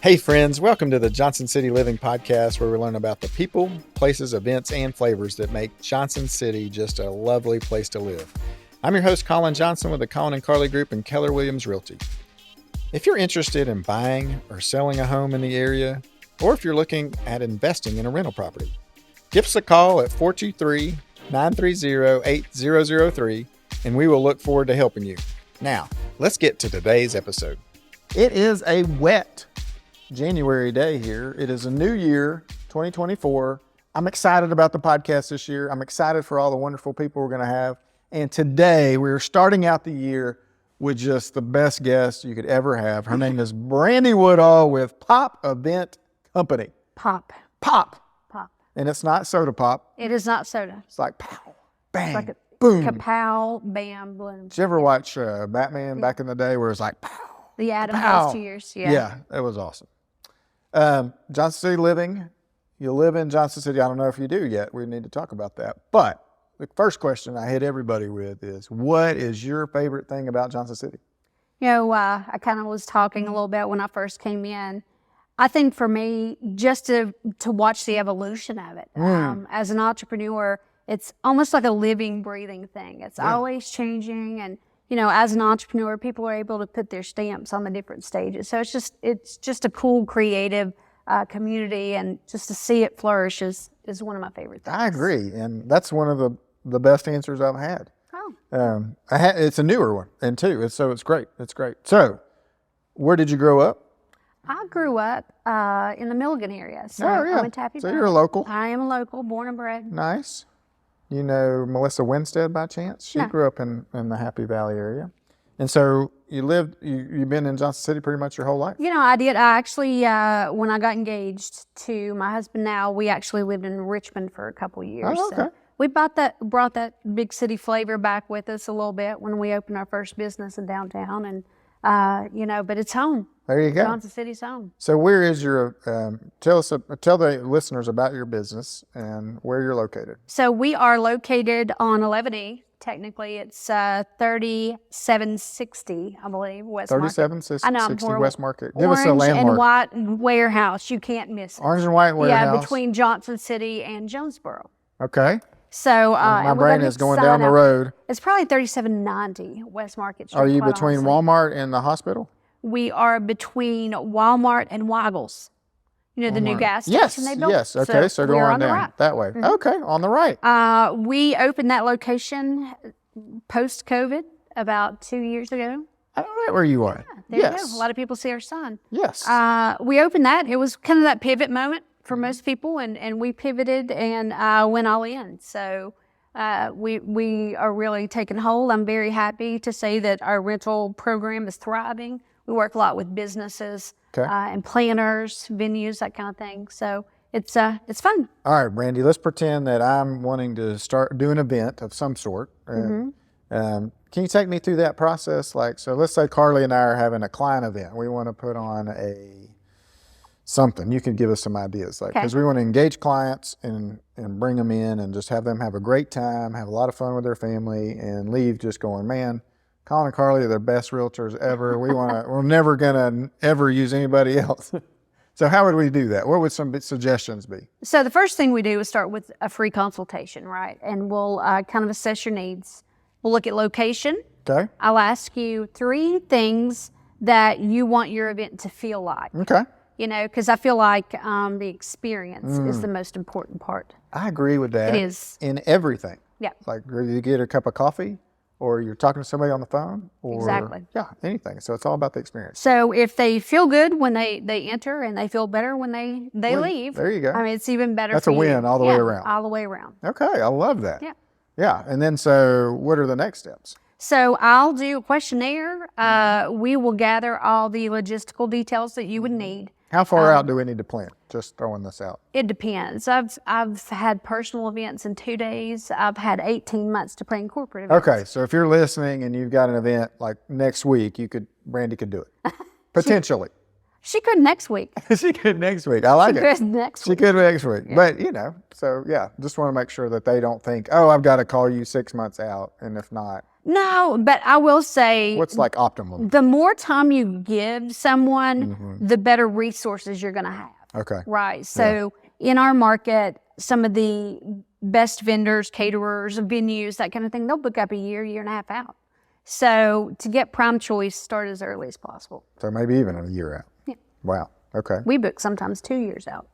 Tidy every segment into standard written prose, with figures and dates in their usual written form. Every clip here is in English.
Hey friends, welcome to the Johnson City Living Podcast, where we learn about the people, places, events, and flavors that make Johnson City just a lovely place to live. I'm your host, Colin Johnson, with the Colin and Carly Group and Keller Williams Realty. If you're interested in buying or selling a home in the area, or if you're looking at investing in a rental property, give us a call at 423-930-8003, and we will look forward to helping you. Now, let's get to today's episode. It is a wet January day here. It is a new year, 2024. I'm excited about the podcast this year. I'm excited for all the wonderful people we're going to have. And today we're starting out the year with just the best guest you could ever have. Her name is Brandy Woodall with Pop Event Company. Pop. And it's not soda pop. It is not soda. It's like pow, bang, It's like boom. kapow, bam, boom. Did you ever watch Batman back in the day where it was like pow? The Adam Pow. those 2 years. Yeah. Yeah, it was awesome. Johnson City Living. You live in Johnson City. I don't know if you do yet. We need to talk about that. But the first question I hit everybody with is, what is your favorite thing about Johnson City? You know, I kind of was talking a little bit when I first came in. I think for me, just to watch the evolution of it. As an entrepreneur, it's almost like a living, breathing thing. It's always changing. And, you know, as an entrepreneur, people are able to put their stamps on the different stages. So it's just a cool, creative community, and just to see it flourish is one of my favorite things. I agree. And that's one of the best answers I've had. Oh. It's a newer one, and two. So it's great. It's great. So where did you grow up? I grew up in the Milligan area. So Oh, yeah. I went to Happy So Valley. you're a local. I am a local, born and bred. Nice. You know Melissa Winstead by chance? She No. grew up in the Happy Valley area. And so you've been in Johnson City pretty much your whole life? You know, I did. I actually, when I got engaged to my husband now, we actually lived in Richmond for a couple years. Oh, okay. So we brought that big city flavor back with us a little bit when we opened our first business in downtown. And, you know, but it's home. There you go. Johnson City's home. So where is your, tell the listeners about your business and where you're located. So we are located on 11E. Technically, it's 3760, I believe, West Market. 3760 I know, I'm horrible. West Market. Give us a Orange and landmark. white warehouse. You can't miss it. Orange and white warehouse. Yeah, between Johnson City and Jonesboro. Okay. So My and we're brain gonna is going sign down the up. road. It's probably 3790 West Market Street. Are you quite between honestly. Walmart and the hospital? We are between Walmart and Wiggles. You know, the new Walmart. gas Yes, station they built? yes. Okay, so we're go on the down right. that way. Okay, on the right. We opened that location post-COVID about 2 years ago. I know right where you are. There yes. you go. A lot of people see our sign. Yes. We opened that. It was kind of that pivot moment for most people, and we pivoted and went all in. So we are really taking hold. I'm very happy to say that our rental program is thriving. We work a lot with businesses and planners, venues, that kind of thing. So it's fun. All right, Brandy, let's pretend that I'm wanting to start do an event of some sort. Can you take me through that process? Like, so let's say Carly and I are having a client event. We want to put on something. You can give us some ideas, like, because we want to engage clients and bring them in and just have them have a great time, have a lot of fun with their family, and leave just going, man, Colin and Carly are the best realtors ever. We're never gonna ever use anybody else. So how would we do that? What would some suggestions be? So the first thing we do is start with a free consultation, right? And we'll kind of assess your needs. We'll look at location. Okay. I'll ask you 3 things that you want your event to feel like. Okay. You know, because I feel like the experience is the most important part. I agree with that. It is. In everything. Yeah. Like whether you get a cup of coffee or you're talking to somebody on the phone or Exactly. Yeah, anything. So it's all about the experience. So if they feel good when they enter and they feel better when they leave. There you go. I mean, it's even better That's for a you. win all the way around. All the way around. Okay, I love that. Yeah. Yeah, and then so what are the next steps? So I'll do a questionnaire. We will gather all the logistical details that you would need. How far out do we need to plan? Just throwing this out. It depends. I've had personal events in 2 days. I've had 18 months to plan corporate events. Okay, so if you're listening and you've got an event like next week, Brandy could do it. Potentially. She could next week. She could next week. I like She it. could next She week. could next week. Yeah. But, so yeah, just want to make sure that they don't think, oh, I've got to call you 6 months out. And if not, No, but I will say What's like optimum? the more time you give someone, the better resources you're going to have. Okay. Right. So in our market, some of the best vendors, caterers, venues, that kind of thing, they'll book up a year, year and a half out. So to get prime choice, start as early as possible. So maybe even a year out. Yeah. Wow. Okay. We book sometimes 2 years out.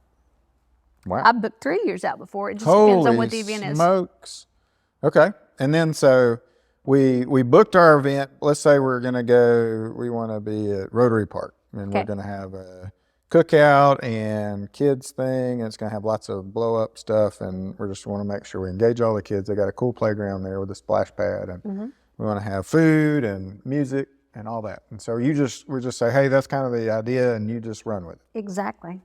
Wow. I've booked 3 years out before. It just depends on what the event is. Smokes. Okay. And then so we booked our event. Let's say we're going to go, we want to be at Rotary Park, and we're going to have a cookout and kids thing, and it's going to have lots of blow up stuff, and we just want to make sure we engage all the kids. They got a cool playground there with a splash pad, and we want to have food and music and all that. And so we just say, hey, that's kind of the idea, and you just run with it. Exactly.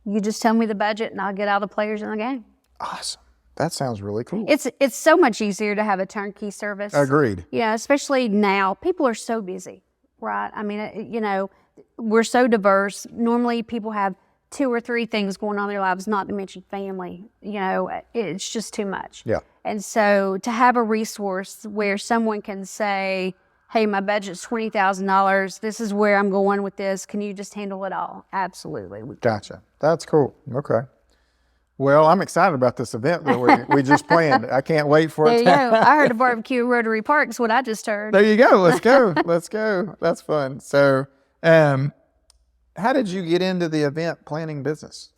You just tell me the budget and I'll get all the players in the game. Awesome. That sounds really cool. It's so much easier to have a turnkey service. Agreed. Yeah, especially now. People are so busy, right? I mean, you know, we're so diverse. Normally people have 2 or 3 things going on in their lives, not to mention family. You know, it's just too much. Yeah. And so to have a resource where someone can say, hey, my budget's $20,000. This is where I'm going with this. Can you just handle it all? Absolutely. Gotcha. That's cool. Okay. Well, I'm excited about this event that we just planned. I can't wait for it. There you go. I heard a barbecue at Rotary Park is what I just heard. There you go. Let's go. Let's go. That's fun. So, how did you get into the event planning business?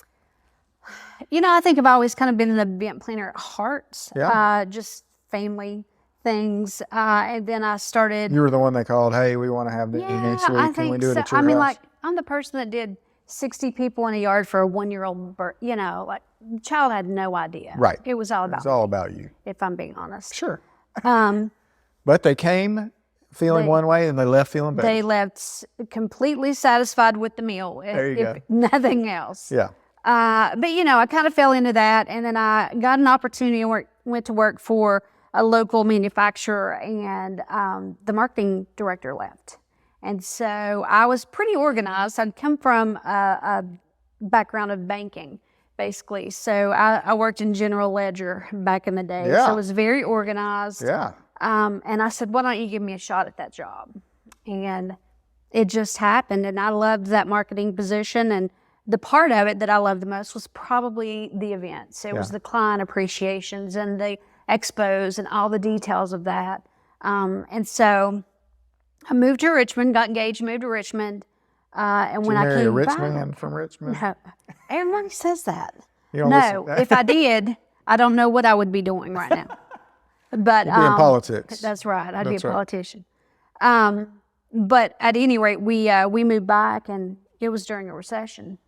You know, I think I've always kind of been an event planner at heart. Yeah. Just family things. And then I started. You were the one they called, hey, we want to have this next week. I Can think we do it so. at your I mean, house? like, I'm the person that did 60 people in a yard for a 1-year-old birth. You know, like, child had no idea. Right. It was all about It's all about you. if I'm being honest. Sure. Um, But they came feeling one way and they left feeling better. they left completely satisfied with the meal. There you if go. Nothing else. Yeah. But, you know, I kind of fell into that. And then I got an opportunity and went to work for a local manufacturer, and the marketing director left. And so I was pretty organized. I'd come from a background of banking, basically. So I worked in general ledger back in the day. Yeah. So I was very organized. Yeah. And I said, why don't you give me a shot at that job? And it just happened. And I loved that marketing position. And the part of it that I loved the most was probably the events. It was the client appreciations and the expos and all the details of that. And so I moved to Richmond, got engaged, moved to Richmond. And when I Marry came a rich back, man from Richmond? no, everybody says that. You don't No, listen. if I did, I don't know what I would be doing right now. But You'd be in politics. That's right. I'd be a That's right. politician. But at any rate, we moved back, and it was during a recession.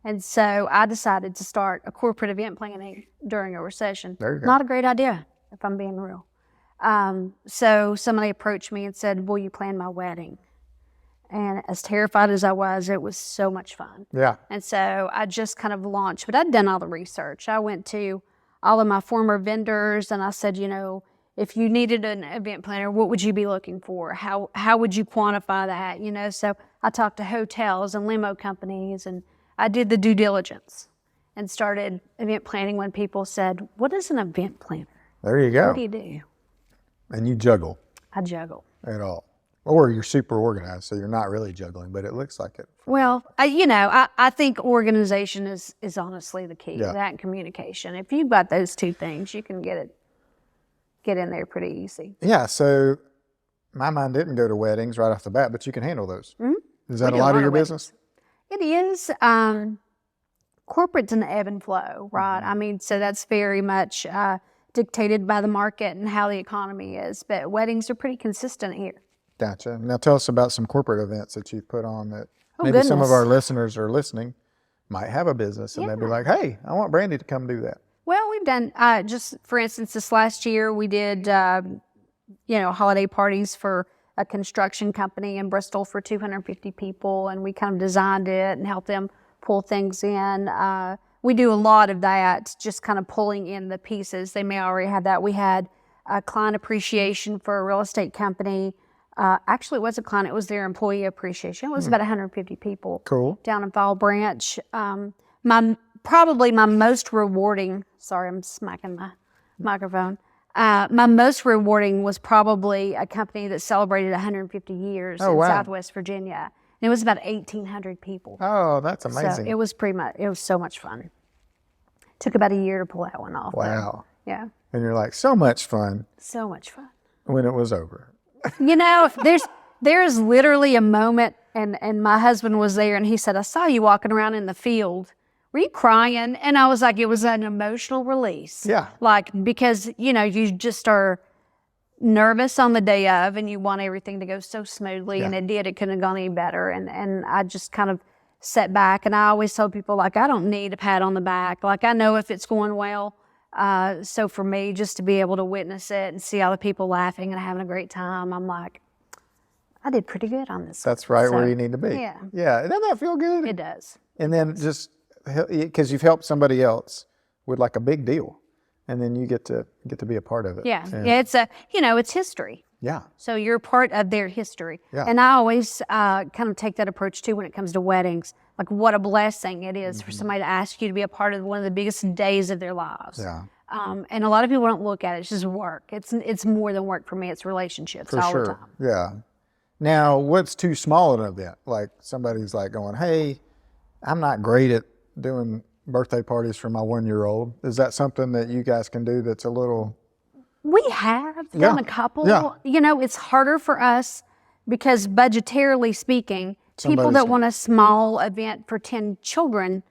And so I decided to start a corporate event planning during a recession. There you go. Not a great idea, if I'm being real. So somebody approached me and said, will you plan my wedding? And as terrified as I was, it was so much fun. Yeah. And so I just kind of launched, but I'd done all the research. I went to all of my former vendors and I said, you know, if you needed an event planner, what would you be looking for? How would you quantify that? You know, so I talked to hotels and limo companies, and I did the due diligence and started event planning when people said, what is an event planner? There you go. What do you do? And you juggle I juggle. at all. Or you're super organized, so you're not really juggling, but it looks like it. Well, I think organization is honestly the key. Yeah. That and communication. If you've got those 2 things, you can get in there pretty easy. Yeah, so my mind didn't go to weddings right off the bat, but you can handle those. Is that We a do lot of lot your of business? It is. Corporate's an ebb and flow, right? I mean, so that's very much dictated by the market and how the economy is. But weddings are pretty consistent here. Gotcha. Now tell us about some corporate events that you've put on that Oh, maybe some of goodness. our listeners are listening, might have a business, and they'd be like, hey, I want Brandy to come do that. Well, we've done, just for instance, this last year we did, holiday parties for a construction company in Bristol for 250 people, and we kind of designed it and helped them pull things in. We do a lot of that, just kind of pulling in the pieces. They may already have that. We had a client appreciation for a real estate company. Actually, it was a client. It was their employee appreciation. It was about 150 people. Cool. Down in Fall Branch. Probably my most rewarding, sorry, I'm smacking my microphone. My most rewarding was probably a company that celebrated 150 years in wow. Southwest Virginia. And it was about 1,800 people. Oh, that's amazing. So it was it was so much fun. Took about a year to pull that one off. Wow. Though. Yeah. And you're like, so much fun So much fun. when it was over. You know, there's literally a moment, and my husband was there, and he said, I saw you walking around in the field. Were you crying? And I was like, it was an emotional release. Yeah. Like, because, you know, you just are nervous on the day of, and you want everything to go so smoothly, and it did. It couldn't have gone any better. And I just kind of sat back, and I always tell people, like, I don't need a pat on the back. Like, I know if it's going well. So for me, just to be able to witness it and see all the people laughing and having a great time, I'm like, I did pretty good on this. That's right where you need to be. Yeah. Yeah. Doesn't that feel good? It does. And then just because you've helped somebody else with like a big deal, and then you get to be a part of it. Yeah. Yeah. It's it's history. Yeah. So you're part of their history. Yeah. And I always kind of take that approach too when it comes to weddings. Like, what a blessing it is for somebody to ask you to be a part of one of the biggest days of their lives. Yeah. And a lot of people don't look at it. It's just work. It's more than work for me. It's relationships For all sure. the time. Yeah. Now, what's too small an event? Like somebody's like going, hey, I'm not great at doing birthday parties for my 1-year-old. Is that something that you guys can do that's a little... We have done a couple. Yeah. You know, it's harder for us because budgetarily speaking, people that want a small event for 10 children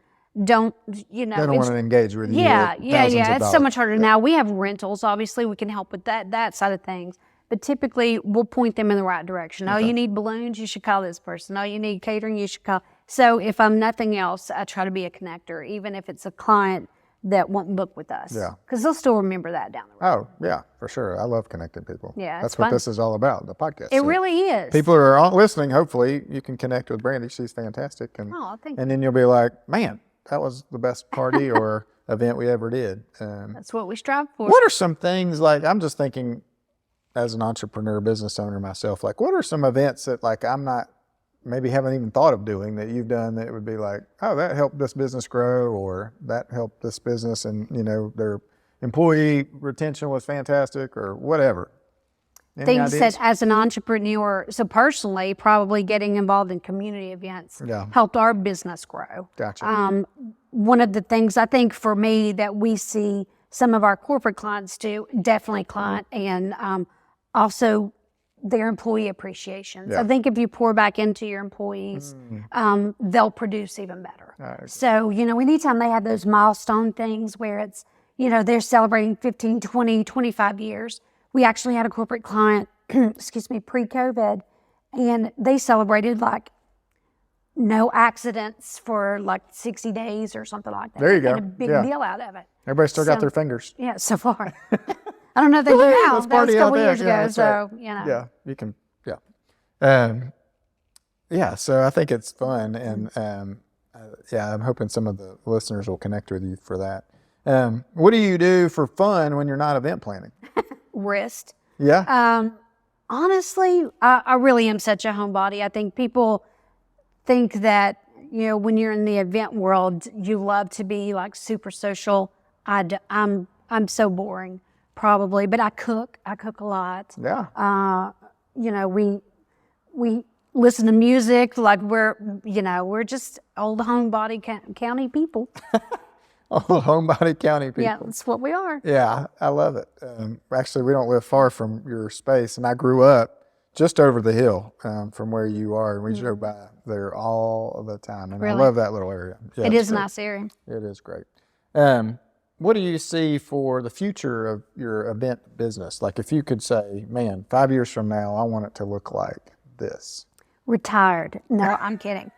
don't, They don't want to engage with you. Yeah. It's so dollars. much harder. Now, we have rentals. Obviously, we can help with that side of things. But typically, we'll point them in the right direction. Oh, you need balloons? You should call this person. Oh, you need catering? You should call. So if I'm nothing else, I try to be a connector, even if it's a client that won't book with us. Yeah. Because they'll still remember that down the road. Oh, yeah, for sure. I love connecting people. Yeah, That's it's what fun. this is all about, the podcast. It So really is. people who are all listening, hopefully you can connect with Brandy. She's fantastic. And, Oh, thank and then you'll be like, man, that was the best party or event we ever did. That's what we strive for. What are some things, like, I'm just thinking as an entrepreneur, business owner myself, like, what are some events that, like, I'm not, maybe haven't even thought of doing that you've done that would be like, oh, that helped this business grow, or that helped this business and, you know, their employee retention was fantastic, or whatever. Any Things ideas? that as an entrepreneur, so personally, probably getting involved in community events helped our business grow. Gotcha. One of the things I think for me that we see some of our corporate clients do, definitely client, and also their employee appreciation. So I think if you pour back into your employees, they'll produce even better. So, you know, anytime they have those milestone things where it's, you know, they're celebrating 15, 20, 25 years. We actually had a corporate client, excuse me, pre-COVID, and they celebrated like no accidents for like 60 days or something like that. There you go. Made a big deal out of it. Everybody still got their fingers. Yeah, so far. I don't know if they do now. Let's That was party a out couple there. years Yeah, ago, that's so, right. you know. Yeah, you can, yeah, so I think it's fun, and I'm hoping some of the listeners will connect with you for that. What do you do for fun when you're not event planning? Wrist. Yeah? Honestly, I really am such a homebody. I think people think that, you know, when you're in the event world, you love to be like super social. I'm so boring, probably, but I cook a lot. Yeah. You know, we listen to music, like we're just old homebody county people. Old homebody county people. Yeah, that's what we are. Yeah, I love it. Actually, we don't live far from your space, and I grew up just over the hill from where you are, and we drove by there all the time, and Really? I love that little area. Yeah, It it's is a great. nice area. It is great. What do you see for the future of your event business? Like, if you could say, man, 5 years from now, I want it to look like this. Retired. No, I'm kidding.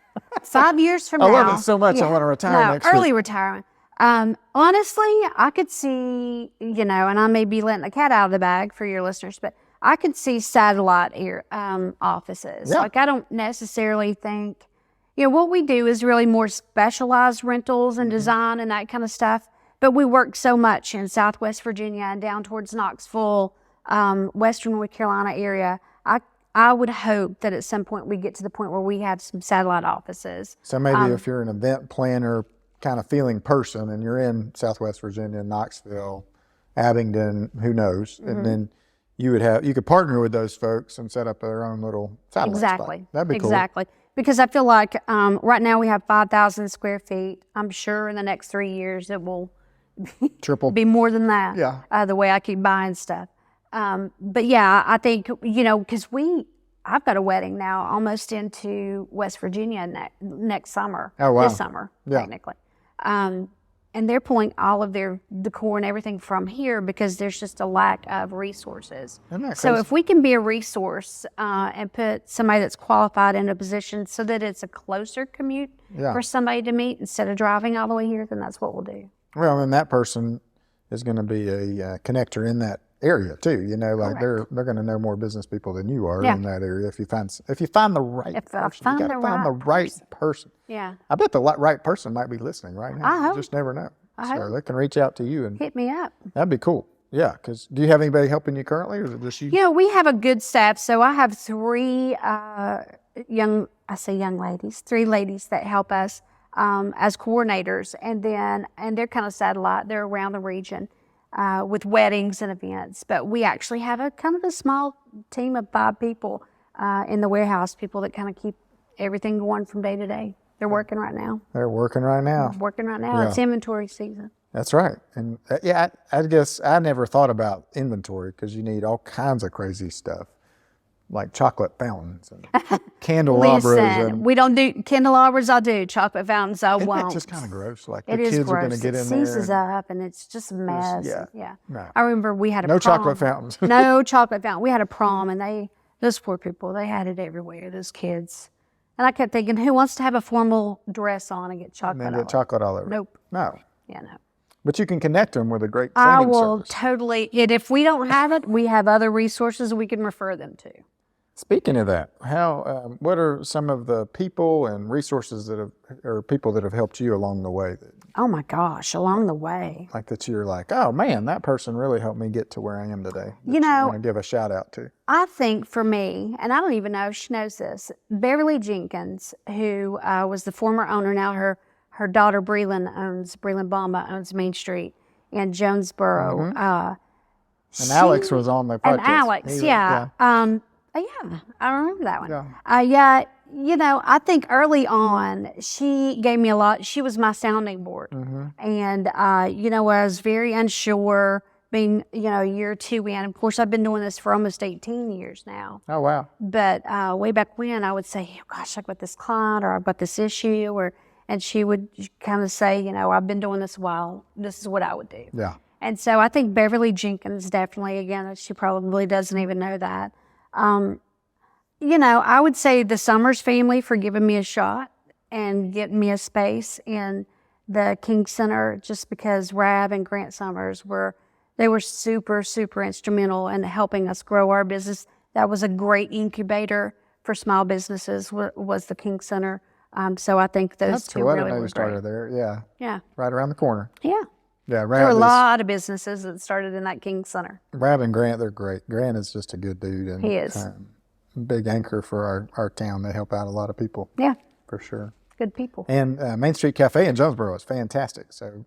5 years from I now. love it so much, I want to retire next early week. retirement. Honestly, I could see, you know, and I may be letting the cat out of the bag for your listeners, but I could see satellite offices. Yeah. Like, I don't necessarily think, you know, what we do is really more specialized rentals and design and that kind of stuff. But we work so much in Southwest Virginia and down towards Knoxville, Western North Carolina area. I would hope that at some point we get to the point where we have some satellite offices. So maybe if you're an event planner kind of feeling person and you're in Southwest Virginia, Knoxville, Abingdon, who knows? And then you could partner with those folks and set up their own little satellite Exactly. spot. That'd be cool. Exactly. Because I feel like right now we have 5,000 square feet. I'm sure in the next 3 years it will Triple. be more than that. Yeah. The way I keep buying stuff. But yeah, I think, because I've got a wedding now almost into West Virginia next summer. Oh, wow. This summer, Yeah. technically. And they're pulling all of their decor and everything from here because there's just a lack of resources. Isn't that So crazy? if we can be a resource and put somebody that's qualified in a position so that it's a closer commute for somebody to meet instead of driving all the way here, then that's what we'll do. Well, and that person is going to be a connector in that area too. Like they're going to know more business people than you are in that area if you find the right person. You got to find the right person. Yeah. I bet the right person might be listening right now. I hope. You just never know. I So hope. they can reach out to you and Hit me up. that'd be cool. Yeah, because do you have anybody helping you currently, or is it just you? We have a good staff. So I have three young ladies, three ladies that help us as coordinators. And they're kind of satellite. They're around the region with weddings and events. But we actually have a kind of a small team of 5 people in the warehouse, people that kind of keep everything going from day to day. They're working right now. They're working right now. Yeah. It's inventory season. That's right. And I guess I never thought about inventory because you need all kinds of crazy stuff, like chocolate fountains and candelabras. Listen, we don't do candelabras. I do chocolate fountains. I Isn't won't. that just kind of gross? Like the It is kids gross. are going to get It in there. seizes up, and it's just a mess. Yeah. No. I remember we had a No prom. chocolate fountains. No chocolate fountain. We had a prom, and those poor people, they had it everywhere. Those kids, and I kept thinking, who wants to have a formal dress on and get chocolate? And then get chocolate all over. Nope. No. Yeah, no. But you can connect them with a great I cleaning will service. totally. And if we don't have it, we have other resources we can refer them to. Speaking of that, what are some of the people and resources people that have helped you along the way? Oh my gosh, along the way. Like that you're like, oh man, that person really helped me get to where I am today. You know, want to give a shout out to. I think for me, and I don't even know if she knows this, Beverly Jenkins, who was the former owner, now her daughter Breland Bamba owns Main Street in Jonesboro. And Alex was on the podcast. And Alex, yeah. I remember that one. Yeah. I think early on, she gave me a lot. She was my sounding board. And, I was very unsure being, a year or two in. Of course, I've been doing this for almost 18 years now. Oh, wow. But way back when, I would say, oh, gosh, I've got this client or I've got this issue. And she would kind of say, I've been doing this a while. This is what I would do. Yeah. And so I think Beverly Jenkins definitely, again, she probably doesn't even know that. I would say the Summers family for giving me a shot and getting me a space in the King Center, just because Rab and Grant Summers were super, super instrumental in helping us grow our business. That was a great incubator for small businesses, was the King Center. So I think those That's two cool. I really didn't know were you started great. there. Yeah. Yeah. Right around the corner. Yeah. Yeah. There were a lot of businesses that started in that King Center. Rab and Grant, they're great. Grant is just a good dude. And, He is. Big anchor for our town. They help out a lot of people. Yeah. For sure. Good people. And Main Street Cafe in Jonesboro is fantastic. So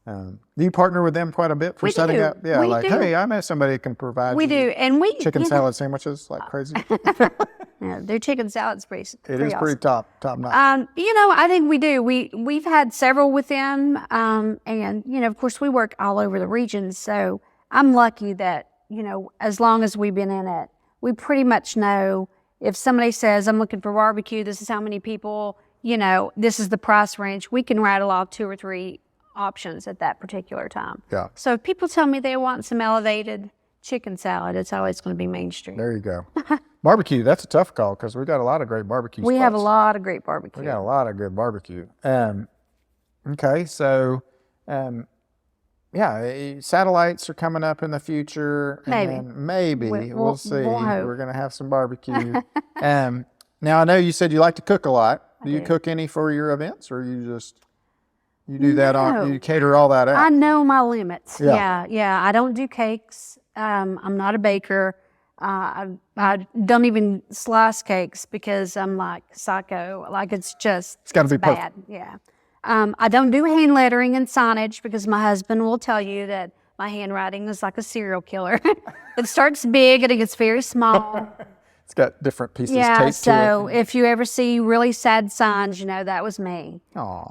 do you partner with them quite a bit for We setting do. up? Yeah, We like, do. hey, I know somebody who can provide We you do. And we chicken salad sandwiches like crazy. Yeah, their chicken salad's pretty It is awesome. pretty top notch. I think we do. We've had several with them, and of course, we work all over the region. So I'm lucky that as long as we've been in it, we pretty much know if somebody says, "I'm looking for barbecue. This is how many people. This is the price range." We can rattle off 2 or 3 options at that particular time. Yeah. So if people tell me they want some elevated chicken salad, it's always going to be Main Street. There you go. Barbecue, that's a tough call because we got a lot of great barbecue We spots. have a lot of great barbecue. We got a lot of good barbecue. Okay, so satellites are coming up in the future. Maybe. And maybe we'll see. we'll hope. We're going to have some barbecue. Now, I know you said you like to cook a lot. Do you cook any for your events, or you do that No. you cater all that out? I know my limits. Yeah. Yeah. I don't do cakes. I'm not a baker. I don't even slice cakes because I'm like psycho. Like it's gotta be bad. Yeah. I don't do hand lettering and signage because my husband will tell you that my handwriting is like a serial killer. It starts big and it gets very small. It's got different pieces Yeah, taped so to it. if you ever see really sad signs, that was me. Aw.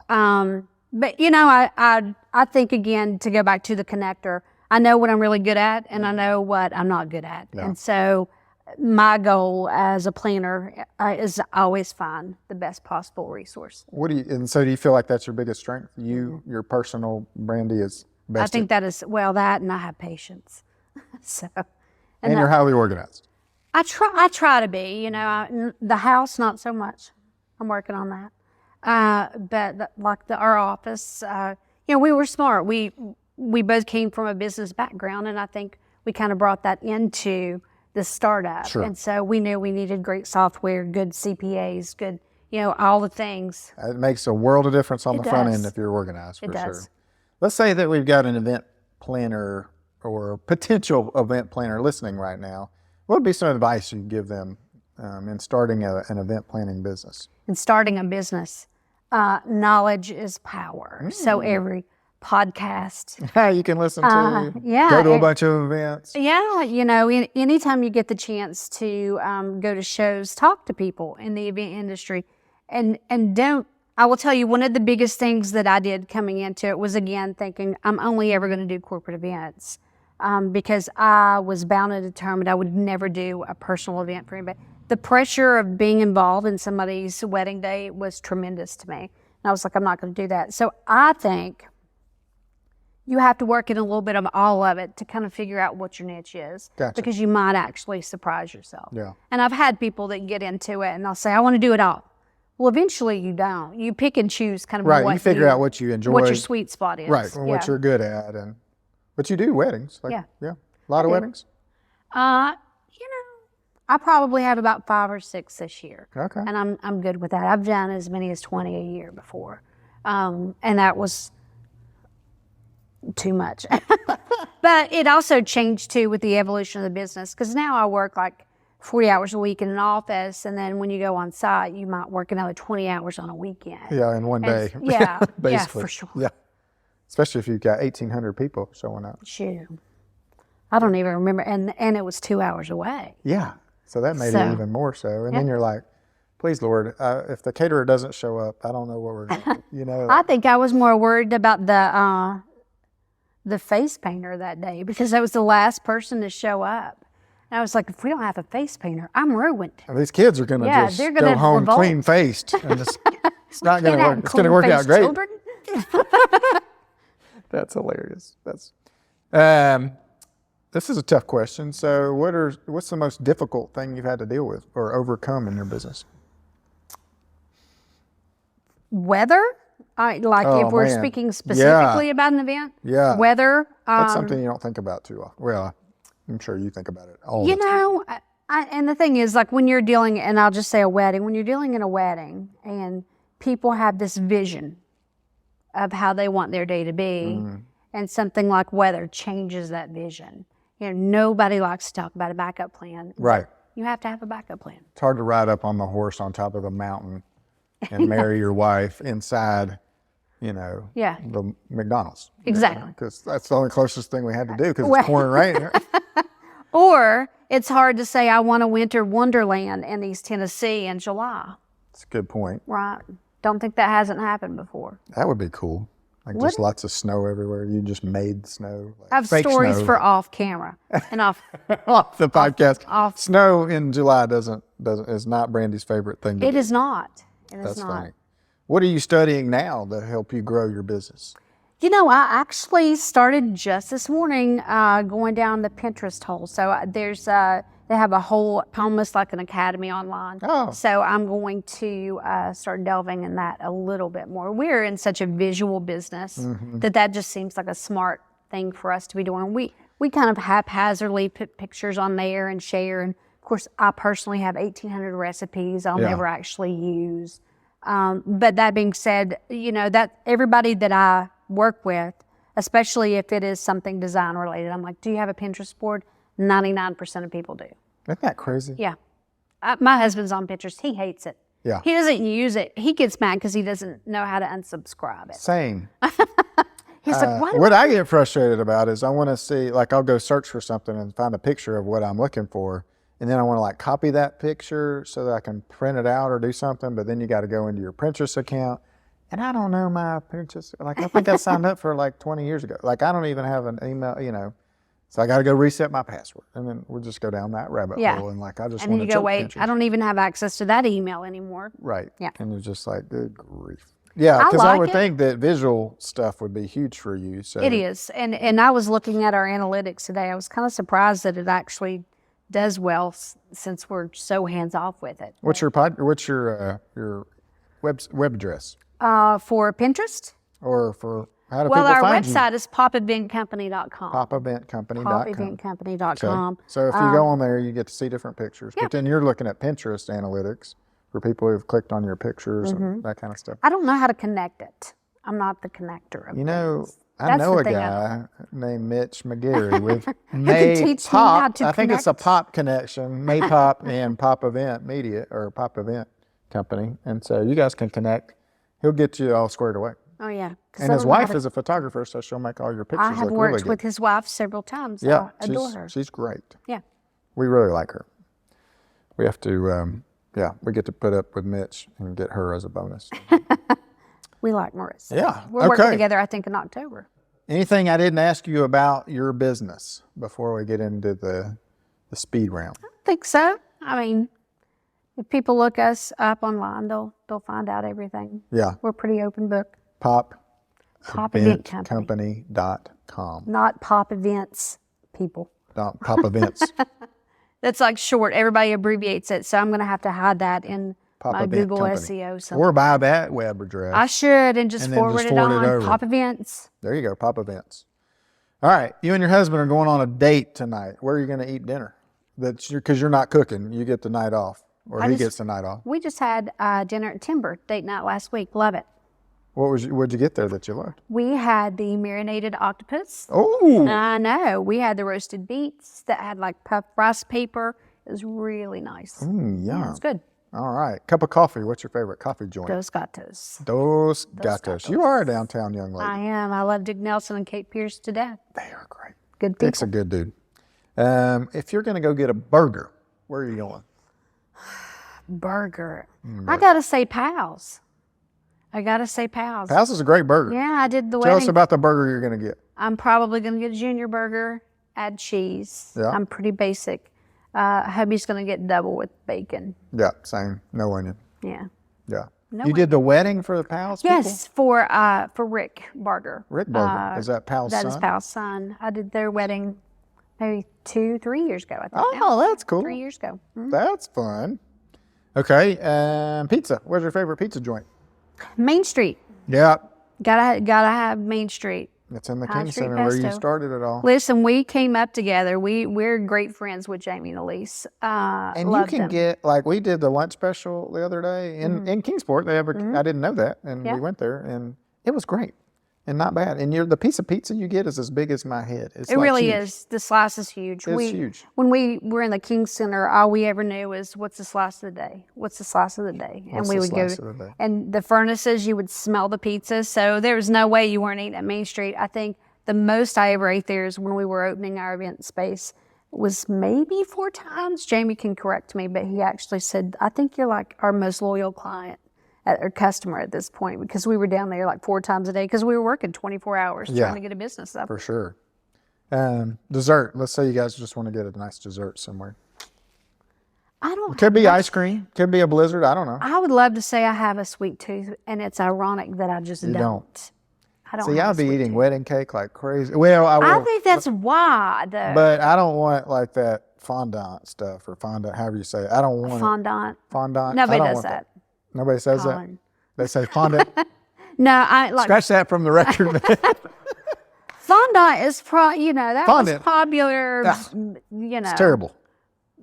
But I think, again, to go back to the connector, I know what I'm really good at and I know what I'm not good at. Yeah. And so my goal as a planner is to always find the best possible resource. And so do you feel like that's your biggest strength? Your personal, Brandy, is best. I think that is, that, and I have patience. So, and you're highly organized. I try to be, the house, not so much. I'm working on that. But our office, we were smart. We both came from a business background, and I think we kind of brought that into the startup. Sure. And so we knew we needed great software, good CPAs, good, all the things. It makes a world of difference on the front end if you're organized, for sure. Let's say that we've got an event planner or a potential event planner listening right now. What would be some advice you'd give them in starting an event planning business? In starting a business, knowledge is power. So every podcast. You can listen to, yeah, go to a bunch of events. Yeah, anytime you get the chance to go to shows, talk to people in the event industry, and I will tell you, one of the biggest things that I did coming into it was, again, thinking I'm only ever going to do corporate events because I was bound and determined I would never do a personal event for anybody. The pressure of being involved in somebody's wedding day was tremendous to me. And I was like, I'm not going to do that. So I think you have to work in a little bit of all of it to kind of figure out what your niche is. Gotcha. Because you might actually surprise yourself. Yeah. And I've had people that get into it and they'll say, I want to do it all. Well, eventually you don't. You pick and choose kind of right. You figure out what you enjoy. What your sweet spot is. Right. And what you're good at. But you do weddings. Yeah. A lot of weddings? I probably have about 5 or 6 this year. Okay. And I'm good with that. I've done as many as 20 a year before. And that was too much. But it also changed too with the evolution of the business, because now I work like 40 hours a week in an office, and then when you go on site, you might work another 20 hours on a weekend. Yeah, in one day. Yeah, basically. Yeah, for sure. Yeah, especially if you've got 1,800 people showing up. Shoot, I don't even remember, and it was 2 hours away. Yeah, so that made it even more so. And then you're like, please, Lord, if the caterer doesn't show up, I don't know what we're going to do. I think I was more worried about the face painter that day, because I was the last person to show up. And I was like, if we don't have a face painter, I'm ruined. And these kids are going to just they're go gonna home revolt. clean faced. And it's not going to work. It's going to work out Clean-faced great. children. That's hilarious. This is a tough question. So what's the most difficult thing you've had to deal with or overcome in your business? Weather? If we're speaking specifically about an event, weather. That's something you don't think about too often. Well, I'm sure you think about it all the time. And the thing is, like when you're dealing, and I'll just say a wedding, when you're dealing in a wedding and people have this vision of how they want their day to be, and something like weather changes that vision. Nobody likes to talk about a backup plan. Right. You have to have a backup plan. It's hard to ride up on the horse on top of a mountain and marry your wife inside, the McDonald's. Exactly. Because that's the only closest thing we had to do, because it's pouring rain. Or it's hard to say, I want a winter wonderland in East Tennessee in July. That's a good point. Right. Don't think that hasn't happened before. That would be cool. Like just lots of snow everywhere. You just made snow. Like I have fake stories snow. for off camera and off off the podcast. Off. Snow in July is not Brandy's favorite thing to do. It is not. That's funny. What are you studying now to help you grow your business? I actually started just this morning going down the Pinterest hole. So they have a whole, almost like an academy online. Oh. So I'm going to start delving in that a little bit more. We're in such a visual business that just seems like a smart thing for us to be doing. We kind of haphazardly put pictures on there and share. And of course, I personally have 1,800 recipes I'll never actually use. But that being said, that everybody that I work with, especially if it is something design related, I'm like, do you have a Pinterest board? 99% of people do. Isn't that crazy? Yeah. My husband's on Pinterest. He hates it. Yeah. He doesn't use it. He gets mad because he doesn't know how to unsubscribe it. Same. He's like, what? What I get frustrated about is I want to see, like, I'll go search for something and find a picture of what I'm looking for. And then I want to like copy that picture so that I can print it out or do something. But then you got to go into your Pinterest account. And I don't know my Pinterest. Like, I think I signed up for like 20 years ago. Like, I don't even have an email, you know. So I got to go reset my password. And then we'll just go down that rabbit hole. And like, I just and want then to you go, wait, Pinterest. I don't even have access to that email anymore. Right. Yeah. And you're just like, good grief. Yeah, because I like would it. think that visual stuff would be huge for you. So It is. And I was looking at our analytics today. I was kind of surprised that it actually does well since we're so hands off with it. What's your web address? For Pinterest? Or for how do Well, people our find website is popeventcompany.com. Popeventcompany.com. Popeventcompany.com. Okay. So if you go on there, you get to see different pictures. But then you're looking at Pinterest analytics for people who've clicked on your pictures and that kind of stuff. I don't know how to connect it. I'm not the connector of You know, things. I That's know the a thing guy named Mitch McGarry with teach me how Maypop. to I think it's a connect. Pop connection, Maypop and Pop Event Media or Pop Event Company. And so you guys can connect. He'll get you all squared away. Oh, yeah. And his wife is a photographer, so she'll make all your pictures I have look worked really good. with his wife several times. Yeah, I adore her. she's great. Yeah. We really like her. We have to, we get to put up with Mitch and get her as a bonus. We like Marissa. Yeah, We're working okay. together, I think, in October. Anything I didn't ask you about your business before we get into the speed round? I think so. I mean, if people look us up online, they'll find out everything. Yeah. We're pretty open book. Pop Event Company. Company.com. Not Pop Events people. Pop Events. That's like short. Everybody abbreviates it. So I'm going to have to hide that in Pop my Event Google Company. SEO. So Or buy that web address. I should and just And then forward just it forward it on. over. Pop Events. There you go, Pop Events. All right, you and your husband are going on a date tonight. Where are you going to eat dinner? Because you're not cooking. You get the night off. Or he gets the night off. We just had dinner at Timber, date night last week. Love it. What'd you get there that you loved? We had the marinated octopus. Oh, I know. We had the roasted beets that had like puffed rice paper. It was really nice. yum. Yeah, it's good. All right. Cup of coffee. What's your favorite coffee joint? Dos Gatos. Dos Gatos. You are a downtown young lady. I am. I love Dick Nelson and Kate Pierce to death. They are great. Good people. Dick's a good dude. If you're going to go get a burger, where are you going? Burger. I got to say Pals. Pals is a great burger. Yeah, I did the Tell us wedding. about the burger you're going to get. I'm probably going to get a junior burger, add cheese. Yeah. I'm pretty basic. Hubby's going to get double with bacon. Yeah, same. No onion. Yeah. Yeah. No you did the wedding for the Pals people? Yes, for Rick Barger. Rick Barger. Is that Pal's son? That is Pal's son. I did their wedding maybe 2-3 years ago, I think. Oh, that's cool. 3 years ago. Mhm. That's fun. Okay, pizza. Where's your favorite pizza joint? Main Street. Yeah, Gotta have Main Street. it's in the High King Street Center where you Pesto. started it all. Listen, we came up together. We're great friends with Jamie and Elise. And you Love can them. get, like, we did the lunch special the other day in Kingsport. They have I didn't know that, and Yeah. we went there, and it was great and not bad. And the piece of pizza you get is as big as my head. It's It like really huge. is. The slice is huge. It's huge. When we were in the King Center, all we ever knew was what's the slice of the day? What's the slice of the day? What's we the would slice go of the day? and the furnaces, you would smell the pizza. So there was no way you weren't eating at Main Street. I think the most I ever ate there is when we were opening our event space was maybe 4 times. Jamie can correct me, but he actually said, I think you're like our most loyal client or customer at this point, because we were down there like 4 times a day because we were working 24 hours Yeah. trying to get a business up. For sure. Dessert. Let's say you guys just want to get a nice dessert somewhere. I don't Could be ice cream. Could be a blizzard. I don't know. I would love to say I have a sweet tooth, and it's ironic that I just don't. don't. I don't See, have I'll a be sweet eating tooth. wedding cake like crazy. Well, I will. I think that's why, though. But I don't want like that fondant stuff or fondant, however you say it. I don't want Fondant. Fondant. Nobody I don't does want that. Nobody says Colin. that. They say fondant. No, I like Scratch that from the record. fondant is that Fondant. was popular. Ah, You know, It's terrible.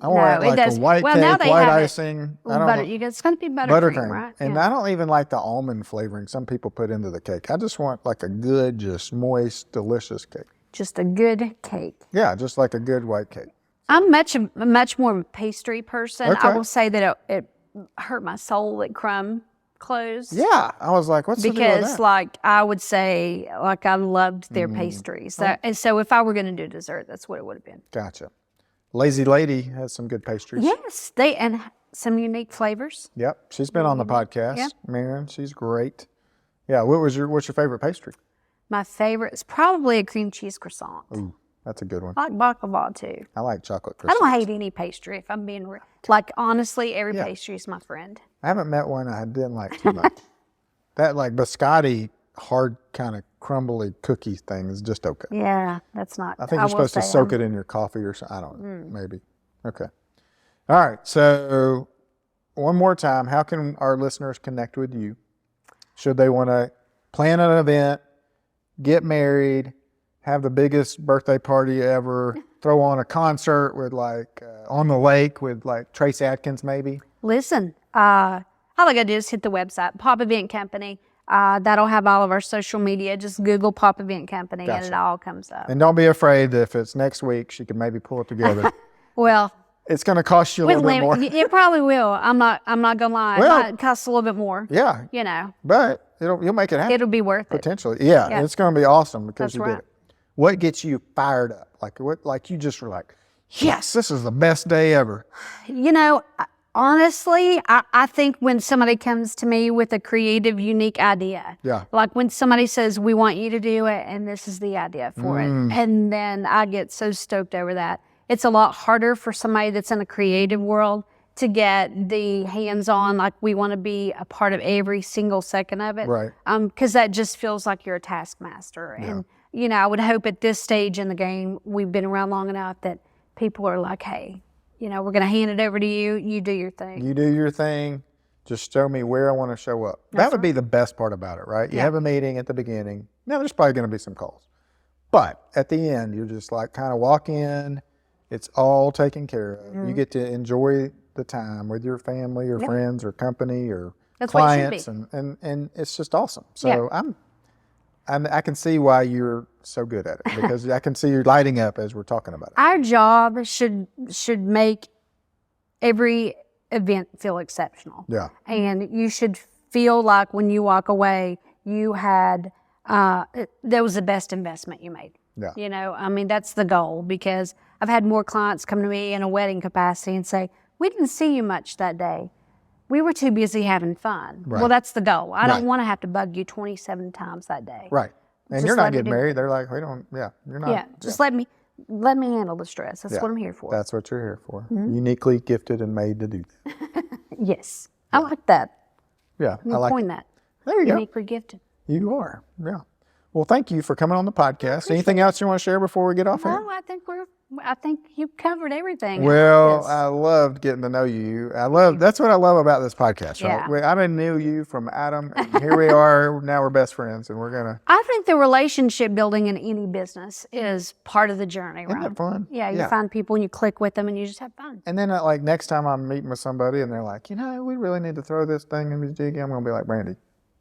I want it like does. a white Well, cake, now they white have it. icing. I don't Butter. know. It's going to be Buttercream. buttercream, right? And Yeah. I don't even like the almond flavoring some people put into the cake. I just want like a good, just moist, delicious cake. Just a good cake. Yeah, just like a good white cake. I'm much more of a pastry person. I Okay. will say that it hurt my soul that crumb closed. Yeah, I was like, what's the deal with Because, that? like, I would say, like, I loved their pastries. And so if I were going to do dessert, that's what it would have been. Gotcha. Lazy Lady has some good pastries. Yes, and some unique flavors. Yep, she's been on the podcast. Yep. Maren, she's great. Yeah, what's your favorite pastry? My favorite is probably a cream cheese croissant. Ooh, that's a good one. I like baklava too. I like chocolate I croissant. don't hate any pastry if I'm being real. Like, honestly, every pastry is my friend. I haven't met one I didn't like too much. That like biscotti, hard kind of crumbly cookie thing is just okay. Yeah, that's not. I think you're will supposed to say soak it in your coffee or something. I don't know, maybe. Okay. All right, so one more time, how can our listeners connect with you? Should they want to plan an event, get married, have the biggest birthday party ever, throw on a concert with like on the lake with like Trace Adkins maybe? Listen, all I gotta do is hit the website, Pop Event Company. That'll have all of our social media. Just Google Pop Event Company and it all comes up. And don't be afraid that if it's next week, she can maybe pull it together. Well, It's going to cost you a little bit more. It probably will. I'm not gonna lie. Well, It costs a little bit more. Yeah, You know, but you'll make it happen. it'll be worth it. Potentially. Yeah, it's going to be awesome because That's you right. did it. What gets you fired up? Like you just were like, yes, this is the best day ever. You know, honestly, I think when somebody comes to me with a creative, unique idea, Yeah. like when somebody says, we want you to do it, and this is the idea for it. And then I get so stoked over that. It's a lot harder for somebody that's in a creative world to get the hands-on, like we want to be a part of every single second of it. Right. Because that just feels like you're a taskmaster. And, you know, I would hope at this stage in the game, we've been around long enough that people are like, hey, you know, we're going to hand it over to you. You do your thing. You do your thing. Just show me where I want to show up. That would be the best part about it, right? You have a meeting at the beginning. Now, there's probably going to be some calls. But at the end, you're just like kind of walk in. It's all taken care of. You get to enjoy the time with your family or friends or company or That's what it clients. should And it's just awesome. So I can see why you're so good at it because I can see you lighting up as we're talking about it. Our job should make every event feel exceptional. Yeah. And you should feel like when you walk away, you had, that was the best investment you made. Yeah. You know, I mean, that's the goal because I've had more clients come to me in a wedding capacity and say, we didn't see you much that day. We were too busy having fun. Right. Well, that's the goal. I Right. don't want to have to bug you 27 times that day. Right. And Just you're let not me getting do- married. They're like, you're not. Yeah, just let me handle the stress. That's what I'm here for. That's what you're here for. Uniquely gifted and made to do that. Yes, I like that. Yeah. I'm I like coin that. There you go. Uniquely gifted. You are. Yeah. Well, thank you for coming on the podcast. Anything else you want to share before we get off here? No, I think you covered everything. Well, Yes. I loved getting to know you. That's what I love about this podcast, right? Yeah. I knew you from Adam, and here we are. Now we're best friends, and we're gonna. I think the relationship building in any business is part of the journey, right? Isn't that fun? Yeah, you find people and you click with them and you just have fun. And then, like next time I'm meeting with somebody, and they're like, we really need to throw this thing in the jig. I'm gonna be like, Brandy,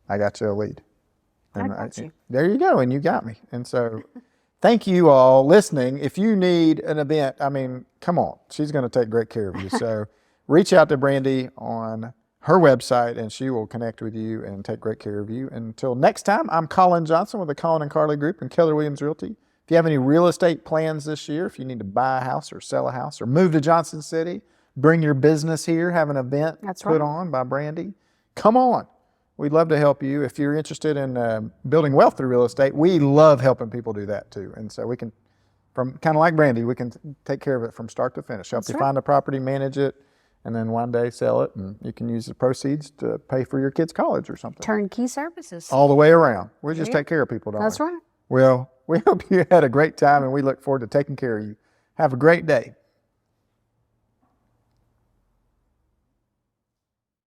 I got you a lead. And I got you. There you go, and you got me. And so, thank you all listening. If you need an event, I mean, come on, she's going to take great care of you. So, reach out to Brandy on her website, and she will connect with you and take great care of you. Until next time, I'm Colin Johnson with the Colin and Carly Group and Keller Williams Realty. If you have any real estate plans this year, if you need to buy a house or sell a house or move to Johnson City, bring your business here, have an event put on by Brandy, come on. We'd love to help you. If you're interested in building wealth through real estate, we love helping people do that too. And so we can, from kind of like Brandy, we can take care of it from start to finish. Help you find a property, manage it, and then one day sell it. And you can use the proceeds to pay for your kids' college or something. Turnkey services. All the way around. We just take care of people, don't we? That's right. Well, we hope you had a great time, and we look forward to taking care of you. Have a great day.